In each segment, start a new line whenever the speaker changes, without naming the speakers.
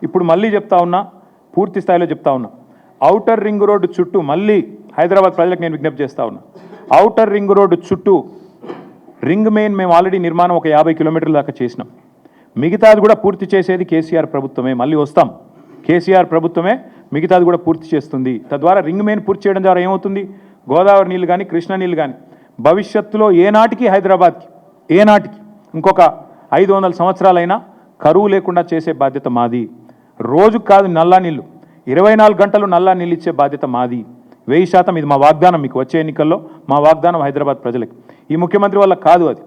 ఇప్పుడు మళ్ళీ చెప్తా ఉన్నా, పూర్తి స్థాయిలో చెప్తా ఉన్నా, ఔటర్ రింగ్ రోడ్డు చుట్టూ మళ్ళీ హైదరాబాద్ ప్రజలకు నేను విజ్ఞప్తి చేస్తా ఉన్నా, ఔటర్ రింగ్ రోడ్డు చుట్టూ రింగ్ మెయిన్ మేము ఆల్రెడీ నిర్మాణం ఒక 50 కిలోమీటర్ల దాకా చేసినాం. మిగతాది కూడా పూర్తి చేసేది కేసీఆర్ ప్రభుత్వమే. మళ్ళీ వస్తాం, కేసీఆర్ ప్రభుత్వమే మిగతాది కూడా పూర్తి చేస్తుంది. తద్వారా రింగ్ మెయిన్ పూర్తి చేయడం ద్వారా ఏమవుతుంది, గోదావరి నీళ్ళు కానీ కృష్ణా నీళ్ళు కానీ భవిష్యత్తులో ఏనాటికి హైదరాబాద్కి ఏనాటికి ఇంకొక 500 సంవత్సరాలైనా కరువు లేకుండా చేసే బాధ్యత మాది. రోజుకు కాదు నల్లా నీళ్ళు, 24 గంటలు నల్లా నీళ్ళు ఇచ్చే బాధ్యత మాది. 1000% ఇది మా వాగ్దానం. మీకు వచ్చే ఎన్నికల్లో మా వాగ్దానం హైదరాబాద్ ప్రజలకి. ఈ ముఖ్యమంత్రి వల్ల కాదు అది,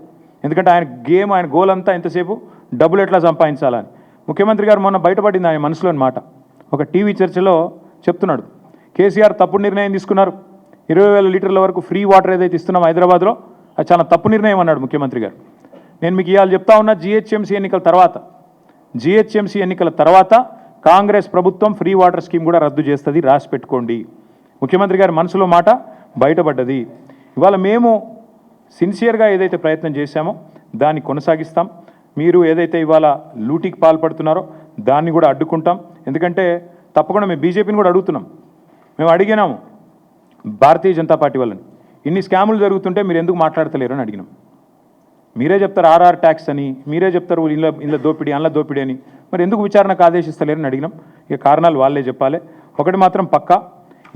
ఎందుకంటే ఆయన గేమ్, ఆయన గోల్ అంతా ఎంతసేపు డబ్బులు ఎట్లా సంపాదించాలని. ముఖ్యమంత్రి గారు మొన్న బయటపడింది ఆయన మనసులోని మాట. ఒక టీవీ చర్చలో చెప్తున్నాడు, కేసీఆర్ తప్పుడు నిర్ణయం తీసుకున్నారు, 20,000 లీటర్ల వరకు ఫ్రీ వాటర్ ఏదైతే ఇస్తున్నాం హైదరాబాద్లో అది చాలా తప్పు నిర్ణయం అన్నాడు ముఖ్యమంత్రి గారు. నేను మీకు ఇవాళ చెప్తా ఉన్నా, జిహెచ్ఎంసీ ఎన్నికల తర్వాత కాంగ్రెస్ ప్రభుత్వం ఫ్రీ వాటర్ స్కీమ్ కూడా రద్దు చేస్తుంది, రాసి పెట్టుకోండి. ముఖ్యమంత్రి గారి మనసులో మాట బయటపడ్డది. ఇవాళ మేము సిన్సియర్గా ఏదైతే ప్రయత్నం చేశామో దాన్ని కొనసాగిస్తాం. మీరు ఏదైతే ఇవాళ లూటీకి పాల్పడుతున్నారో దాన్ని కూడా అడ్డుకుంటాం. ఎందుకంటే తప్పకుండా మేము బీజేపీని కూడా అడుగుతున్నాం. మేము అడిగినాము భారతీయ జనతా పార్టీ వాళ్ళని, ఇన్ని స్కాములు జరుగుతుంటే మీరు ఎందుకు మాట్లాడతలేరు అని అడిగినాం. మీరే చెప్తారు ఆర్ఆర్ ట్యాక్స్ అని, మీరే చెప్తారు ఇంట్లో దోపిడీ అందులో దోపిడీ అని, మరి ఎందుకు విచారణకు ఆదేశిస్తలేరని అడిగినాం. ఇక కారణాలు వాళ్ళే చెప్పాలి. ఒకటి మాత్రం పక్కా,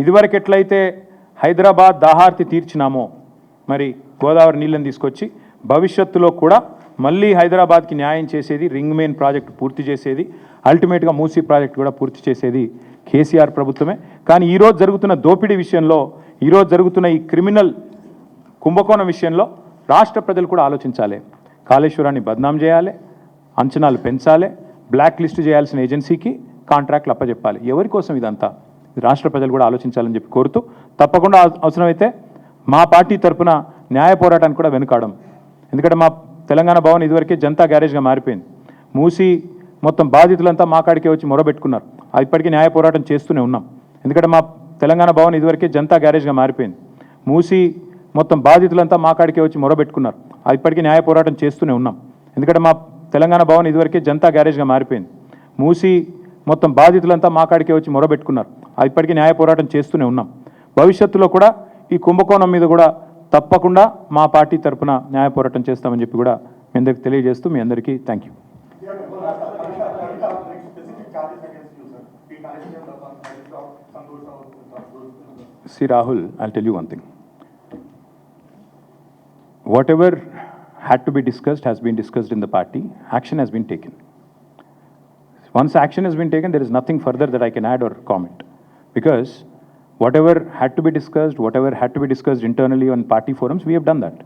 ఇదివరకు ఎట్లయితే హైదరాబాద్ దాహార్తి తీర్చినామో మరి గోదావరి నీళ్ళని తీసుకొచ్చి భవిష్యత్తులో కూడా మళ్ళీ హైదరాబాద్కి న్యాయం చేసేది, రింగ్ మెయిన్ ప్రాజెక్టు పూర్తి చేసేది, అల్టిమేట్గా మూసీ ప్రాజెక్టు కూడా పూర్తి చేసేది కేసీఆర్ ప్రభుత్వమే. కానీ ఈరోజు జరుగుతున్న దోపిడీ విషయంలో, ఈరోజు జరుగుతున్న ఈ క్రిమినల్ కుంభకోణం విషయంలో రాష్ట్ర ప్రజలు కూడా ఆలోచించాలి. కాళేశ్వరాన్ని బద్నాం చేయాలి, అంచనాలు పెంచాలి, బ్లాక్ లిస్ట్ చేయాల్సిన ఏజెన్సీకి కాంట్రాక్ట్లు అప్పచెప్పాలి. ఎవరి కోసం ఇదంతా? రాష్ట్ర ప్రజలు కూడా ఆలోచించాలని చెప్పి కోరుతూ, తప్పకుండా అవసరమైతే మా పార్టీ తరఫున న్యాయ పోరాటానికి కూడా వెనుకాడం. ఎందుకంటే మా తెలంగాణ భవన్ ఇదివరకే జనతా గ్యారేజ్గా మారిపోయింది. మూసి మొత్తం బాధితులంతా మా కాడికే వచ్చి మొరబెట్టుకున్నారు. ఇప్పటికీ న్యాయ పోరాటం చేస్తూనే ఉన్నాం. ఎందుకంటే మా తెలంగాణ భవన్ ఇదివరకే జనతా గ్యారేజ్గా మారిపోయింది. మూసి మొత్తం బాధితులంతా మా కాడికే వచ్చి మొరబెట్టుకున్నారు. ఇప్పటికీ న్యాయ పోరాటం చేస్తూనే ఉన్నాం. ఎందుకంటే మా తెలంగాణ భవన్ ఇదివరకే జనతా గ్యారేజ్గా మారిపోయింది. మూసి మొత్తం బాధితులంతా మా కాడికే వచ్చి మొరబెట్టుకున్నారు. ఇప్పటికీ న్యాయ పోరాటం చేస్తూనే ఉన్నాం. భవిష్యత్తులో కూడా ఈ కుంభకోణం మీద కూడా తప్పకుండా మా పార్టీ తరఫున న్యాయ పోరాటం చేస్తామని చెప్పి కూడా మీ అందరికీ తెలియజేస్తూ, మీ అందరికీ thank you. See Rahul, I'll tell you one thing. Whatever had to be discussed has been discussed in the party. Action has been taken. Once action has been taken, there is nothing further that I can add or comment. Because whatever had to be discussed internally on party forums, we have done that.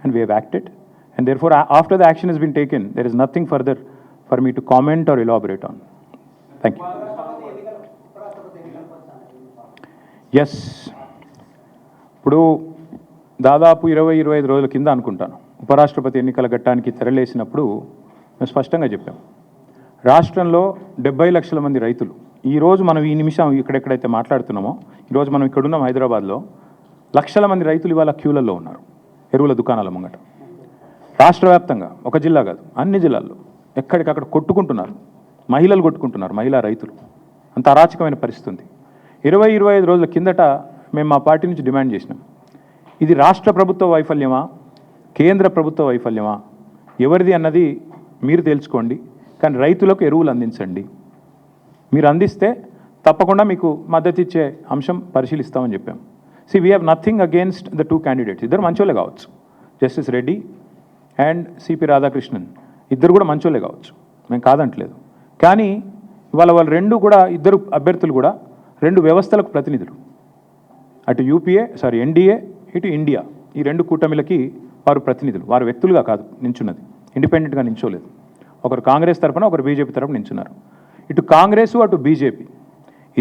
And we have acted. And therefore, after the action has been taken, there is nothing further for me to comment or elaborate on. Thank you. Yes. ఇప్పుడు దాదాపు 20-25 రోజుల కింద అనుకుంటాను, ఉపరాష్ట్రపతి ఎన్నికల ఘట్టానికి తెరలేసినప్పుడు మేము స్పష్టంగా చెప్పాం, రాష్ట్రంలో 70 లక్షల మంది రైతులు, ఈరోజు మనం ఈ నిమిషం ఇక్కడెక్కడైతే మాట్లాడుతున్నామో, ఈరోజు మనం ఇక్కడున్నాం హైదరాబాద్లో, లక్షల మంది రైతులు ఇవాళ క్యూలలో ఉన్నారు ఎరువుల దుకాణాల ముంగట. రాష్ట్ర వ్యాప్తంగా, ఒక జిల్లా కాదు అన్ని జిల్లాల్లో ఎక్కడికక్కడ కొట్టుకుంటున్నారు, మహిళలు కొట్టుకుంటున్నారు, మహిళా రైతులు. అంత అరాచకమైన పరిస్థితి ఉంది. 20-25 రోజుల కిందట మేము మా పార్టీ నుంచి డిమాండ్ చేసినాం, ఇది రాష్ట్ర ప్రభుత్వ వైఫల్యమా, కేంద్ర ప్రభుత్వ వైఫల్యమా, ఎవరిది అన్నది మీరు తెలుసుకోండి, కానీ రైతులకు ఎరువులు అందించండి. మీరు అందిస్తే తప్పకుండా మీకు మద్దతు ఇచ్చే అంశం పరిశీలిస్తామని చెప్పాం. We have nothing against the 2 candidates. ఇద్దరు మంచోళ్ళే కావచ్చు, justice Reddy and CP Radhakrishnan ఇద్దరు కూడా మంచోళ్ళే కావచ్చు, మేము కాదంటలేదు. కానీ ఇవాళ వాళ్ళు ఇద్దరు అభ్యర్థులు కూడా 2 వ్యవస్థలకు ప్రతినిధులు. అటు ఎన్డీఏ, ఇటు ఇండియా, ఈ 2 కూటమిలకి వారు ప్రతినిధులు. వారు వ్యక్తులుగా కాదు నించున్నది, ఇండిపెండెంట్గా నించోలేదు. ఒకరు కాంగ్రెస్ తరఫున, ఒకరు బీజేపీ తరఫున నించున్నారు. ఇటు కాంగ్రెస్ అటు బీజేపీ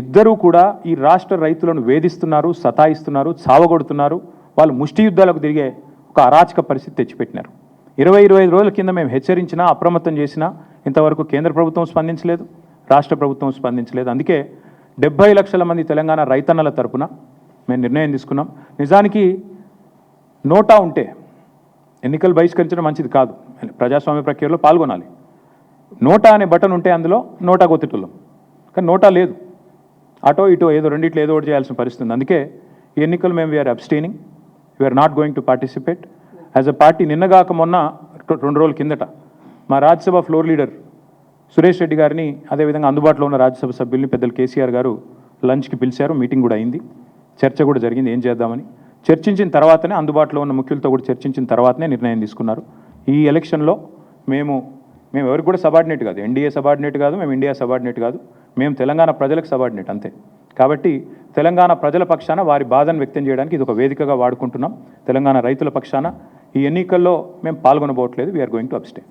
ఇద్దరూ కూడా ఈ రాష్ట్ర రైతులను వేధిస్తున్నారు, సతాయిస్తున్నారు, చావగొడుతున్నారు. వాళ్ళు ముష్టి యుద్ధాలకు తిరిగే ఒక అరాచక పరిస్థితి తెచ్చిపెట్టినారు. 20-25 రోజుల కింద మేము హెచ్చరించినా, అప్రమత్తం చేసినా ఇంతవరకు కేంద్ర ప్రభుత్వం స్పందించలేదు, రాష్ట్ర ప్రభుత్వం స్పందించలేదు. అందుకే 70 లక్షల మంది తెలంగాణ రైతన్నల తరపున మేము నిర్ణయం తీసుకున్నాం. నిజానికి నోటా ఉంటే ఎన్నికలు బహిష్కరించడం మంచిది కాదు, ప్రజాస్వామ్య ప్రక్రియలో పాల్గొనాలి. నోటా అనే బటన్ ఉంటే అందులో నోటా కొత్తటోళ్ళం. కానీ నోటా లేదు, అటో ఇటో ఏదో రెండిట్లో ఏదో ఒకటి చేయాల్సిన పరిస్థితి ఉంది. అందుకే ఈ ఎన్నికలు మేము we are abstaining, we are not going to participate as a party. నిన్నగాక మొన్న 2 రోజుల కిందట మా రాజ్యసభ ఫ్లోర్ లీడర్ సురేష్ రెడ్డి గారిని, అదేవిధంగా అందుబాటులో ఉన్న రాజ్యసభ సభ్యుల్ని పెద్దలు కేసీఆర్ గారు లంచ్కి పిలిచారు, మీటింగ్ కూడా అయింది, చర్చ కూడా జరిగింది ఏం చేద్దామని. చర్చించిన తర్వాతనే, అందుబాటులో ఉన్న ముఖ్యులతో కూడా చర్చించిన తర్వాతనే నిర్ణయం తీసుకున్నారు. ఈ ఎలక్షన్లో మేము ఎవరికి కూడా సబార్డినేట్ కాదు, ఎన్డీఏ సబార్డినేట్ కాదు, మేము ఇండియా సబార్డినేట్ కాదు, మేము తెలంగాణ ప్రజలకు సబార్డినేట్ అంతే. కాబట్టి తెలంగాణ ప్రజల పక్షాన వారి బాధను వ్యక్తం చేయడానికి ఇది ఒక వేదికగా వాడుకుంటున్నాం. తెలంగాణ రైతుల పక్షాన ఈ ఎన్నికల్లో మేము పాల్గొనబోవట్లేదు, వీఆర్ గోయింగ్ టు అబ్స్టైన్.